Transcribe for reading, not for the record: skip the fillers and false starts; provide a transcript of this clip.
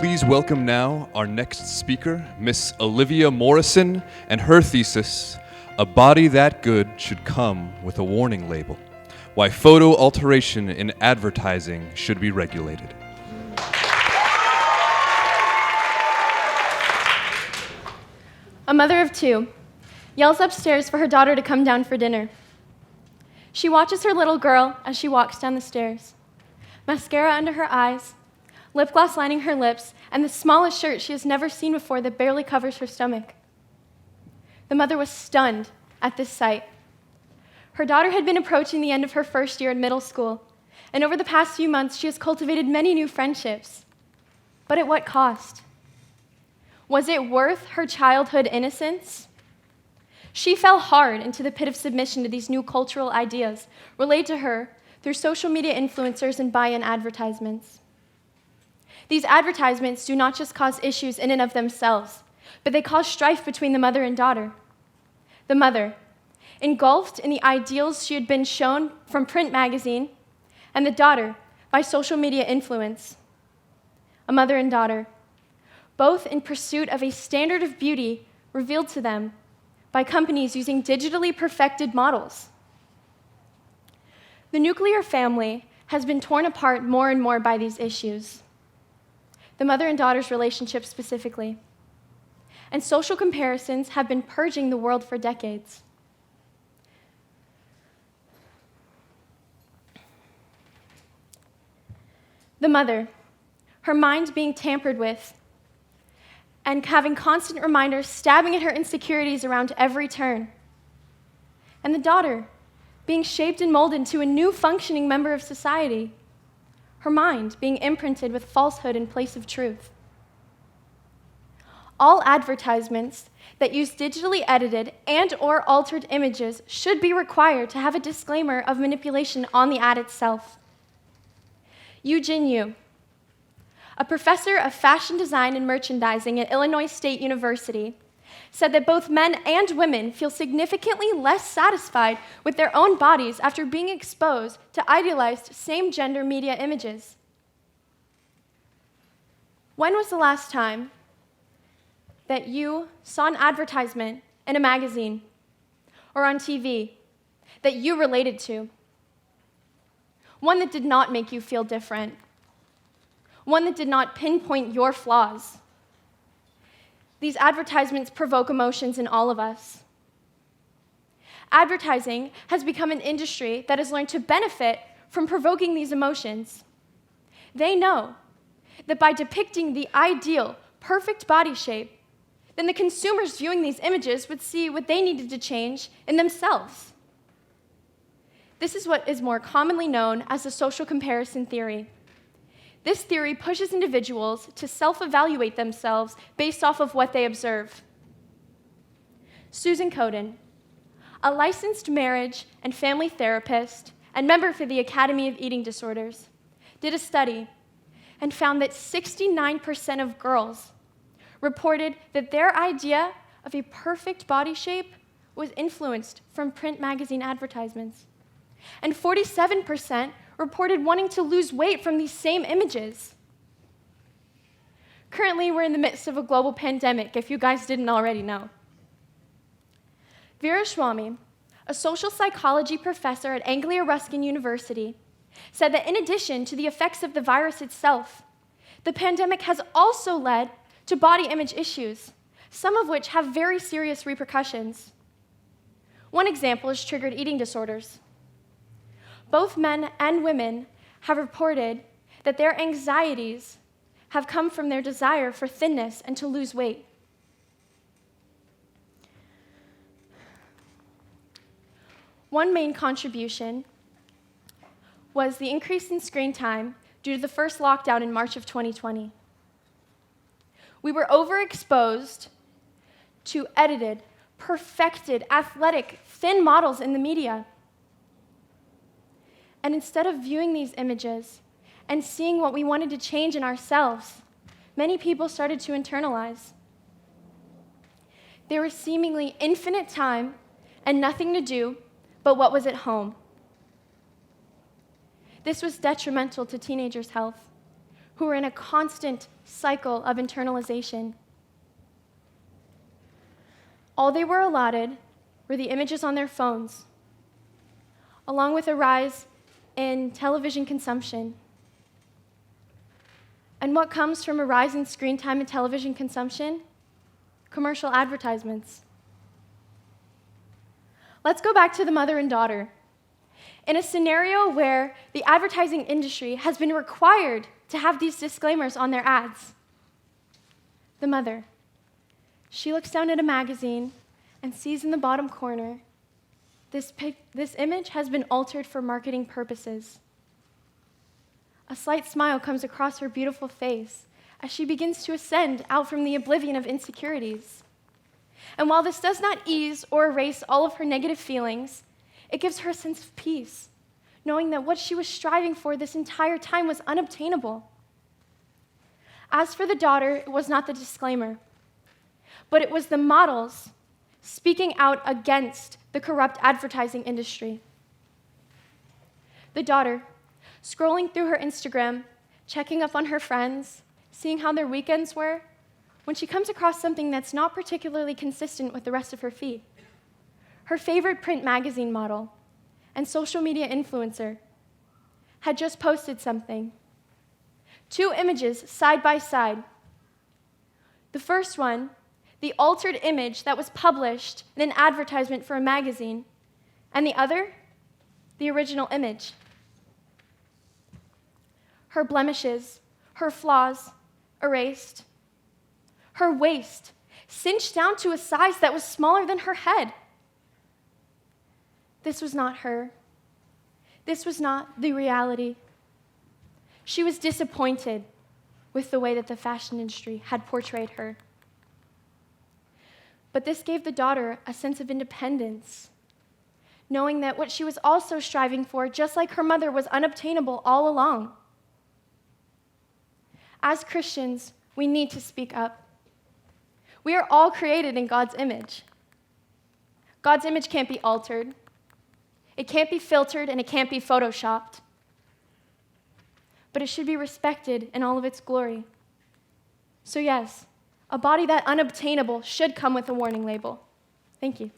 Please welcome now our next speaker, Miss Alivia Morrison, and her thesis, A Body That Good Should Come with a Warning Label, Why Photo Alteration in Advertising Should Be Regulated. A mother of two yells upstairs for her daughter to come down for dinner. She watches her little girl as she walks down the stairs. Mascara under her eyes, lip gloss lining her lips, and the smallest shirt she has never seen before that barely covers her stomach. The mother was stunned at this sight. Her daughter had been approaching the end of her first year in middle school, and over the past few months, she has cultivated many new friendships. But at what cost? Was it worth her childhood innocence? She fell hard into the pit of submission to these new cultural ideas relayed to her through social media influencers and buy-in advertisements. These advertisements do not just cause issues in and of themselves, but they cause strife between the mother and daughter. The mother, engulfed in the ideals she had been shown from print magazine, and the daughter by social media influence. A mother and daughter, both in pursuit of a standard of beauty revealed to them by companies using digitally perfected models. The nuclear family has been torn apart more and more by these issues. The mother and daughter's relationship specifically. And social comparisons have been purging the world for decades. The mother, her mind being tampered with, and having constant reminders stabbing at her insecurities around every turn. And the daughter, being shaped and molded into a new functioning member of society, her mind being imprinted with falsehood in place of truth. All advertisements that use digitally edited and/or altered images should be required to have a disclaimer of manipulation on the ad itself. Yu Jin-yu, a professor of fashion design and merchandising at Illinois State University, said that both men and women feel significantly less satisfied with their own bodies after being exposed to idealized same-gender media images. When was the last time that you saw an advertisement in a magazine or on TV that you related to? One that did not make you feel different. One that did not pinpoint your flaws. These advertisements provoke emotions in all of us. Advertising has become an industry that has learned to benefit from provoking these emotions. They know that by depicting the ideal, perfect body shape, then the consumers viewing these images would see what they needed to change in themselves. This is what is more commonly known as the social comparison theory. This theory pushes individuals to self-evaluate themselves based off of what they observe. Susan Coden, a licensed marriage and family therapist and member for the Academy of Eating Disorders, did a study and found that 69% of girls reported that their idea of a perfect body shape was influenced from print magazine advertisements. And 47% reported wanting to lose weight from these same images. Currently, we're in the midst of a global pandemic, if you guys didn't already know. Vera Swamy, a social psychology professor at Anglia Ruskin University, said that in addition to the effects of the virus itself, the pandemic has also led to body image issues, some of which have very serious repercussions. One example is triggered eating disorders. Both men and women have reported that their anxieties have come from their desire for thinness and to lose weight. One main contribution was the increase in screen time due to the first lockdown in March of 2020. We were overexposed to edited, perfected, athletic, thin models in the media. And instead of viewing these images and seeing what we wanted to change in ourselves, many people started to internalize. There was seemingly infinite time and nothing to do but what was at home. This was detrimental to teenagers' health, who were in a constant cycle of internalization. All they were allotted were the images on their phones, along with a rise in television consumption. And what comes from a rise in screen time and television consumption? Commercial advertisements. Let's go back to the mother and daughter. In a scenario where the advertising industry has been required to have these disclaimers on their ads, the mother, she looks down at a magazine and sees in the bottom corner, this image has been altered for marketing purposes. A slight smile comes across her beautiful face as she begins to ascend out from the oblivion of insecurities. And while this does not ease or erase all of her negative feelings, it gives her a sense of peace, knowing that what she was striving for this entire time was unobtainable. As for the daughter, it was not the disclaimer, but it was the models speaking out against the corrupt advertising industry. The daughter, scrolling through her Instagram, checking up on her friends, seeing how their weekends were, when she comes across something that's not particularly consistent with the rest of her feed. Her favorite print magazine model and social media influencer had just posted something. 2 images side by side. The first one, the altered image that was published in an advertisement for a magazine, and the other, the original image. Her blemishes, her flaws, erased. Her waist, cinched down to a size that was smaller than her head. This was not her. This was not the reality. She was disappointed with the way that the fashion industry had portrayed her. But this gave the daughter a sense of independence, knowing that what she was also striving for, just like her mother, was unobtainable all along. As Christians, we need to speak up. We are all created in God's image. God's image can't be altered. It can't be filtered, and it can't be photoshopped. But it should be respected in all of its glory. So yes, a body that unobtainable should come with a warning label. Thank you.